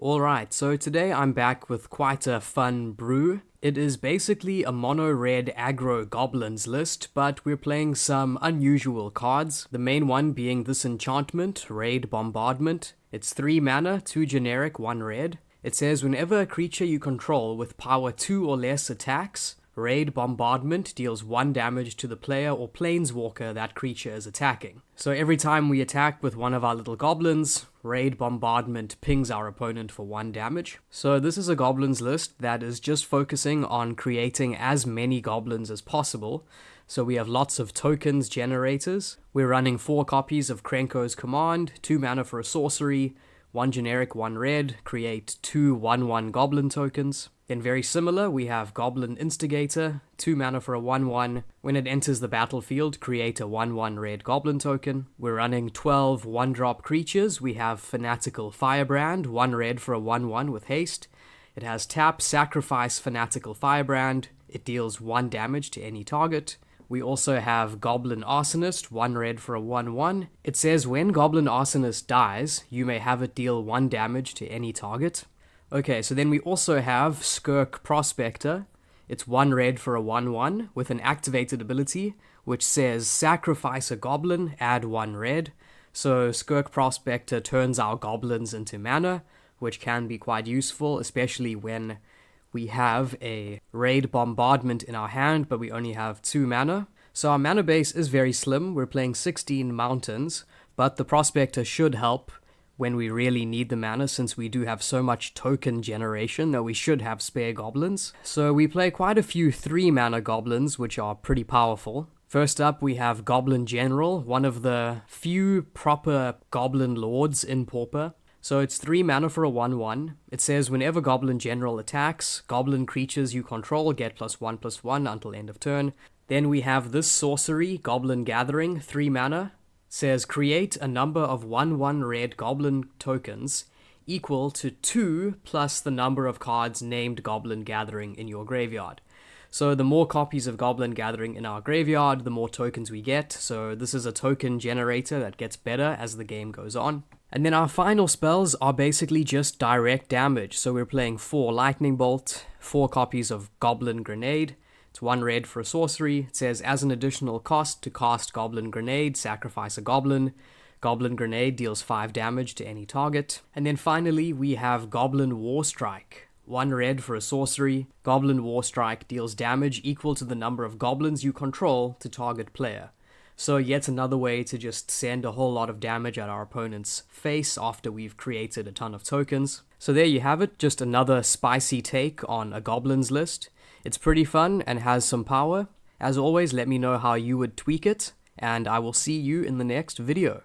Alright, so today I'm back with quite a fun brew. It is basically a mono-red aggro goblins list, but we're playing some unusual cards. The main one being this enchantment, Raid Bombardment. It's 3 mana, 2 generic, 1 red. It says whenever a creature you control with power 2 or less attacks, Raid Bombardment deals 1 damage to the player or planeswalker that creature is attacking. So every time we attack with one of our little goblins, Raid Bombardment pings our opponent for 1 damage. So this is a goblins list that is just focusing on creating as many goblins as possible. So we have lots of tokens generators. We're running 4 copies of Krenko's command, 2 mana for a sorcery, 1 generic, 1 red, create 2 1/1 goblin tokens. Then very similar, we have Goblin Instigator, 2 mana for a 1/1. When it enters the battlefield, create a 1/1 red goblin token. We're running 12 1-drop creatures. We have Fanatical Firebrand, 1 red for a 1/1 with haste. It has tap, sacrifice Fanatical Firebrand. It deals 1 damage to any target. We also have Goblin Arsonist, 1 red for a 1/1. It says when Goblin Arsonist dies, you may have it deal 1 damage to any target. Okay, so then we also have Skirk Prospector. It's 1 red for a 1/1 with an activated ability which says sacrifice a goblin, add 1 red. So Skirk Prospector turns our goblins into mana, which can be quite useful, especially when we have a Raid Bombardment in our hand, but we only have 2 mana. So our mana base is very slim. We're playing 16 mountains, but the Prospector should help when we really need the mana, since we do have so much token generation that we should have spare goblins. So we play quite a few 3 mana goblins, which are pretty powerful. First up, we have Goblin General, one of the few proper goblin lords in Pauper. So it's 3 mana for a 1/1. It says whenever Goblin General attacks, goblin creatures you control get +1/+1 until end of turn. Then we have this sorcery, Goblin Gathering, 3 mana. Says create a number of 1/1 red goblin tokens equal to 2 plus the number of cards named Goblin Gathering in your graveyard. So the more copies of Goblin Gathering in our graveyard, the more tokens we get. So this is a token generator that gets better as the game goes on. And then our final spells are basically just direct damage. So we're playing 4 Lightning Bolt, 4 copies of Goblin Grenade. It's 1 red for a sorcery. It says as an additional cost to cast Goblin Grenade, sacrifice a goblin. Goblin Grenade deals 5 damage to any target. And then finally we have Goblin War Strike. 1 red for a sorcery. Goblin War Strike deals damage equal to the number of goblins you control to target player. So yet another way to just send a whole lot of damage at our opponent's face after we've created a ton of tokens. So there you have it, just another spicy take on a goblins list. It's pretty fun and has some power. As always, let me know how you would tweak it, and I will see you in the next video.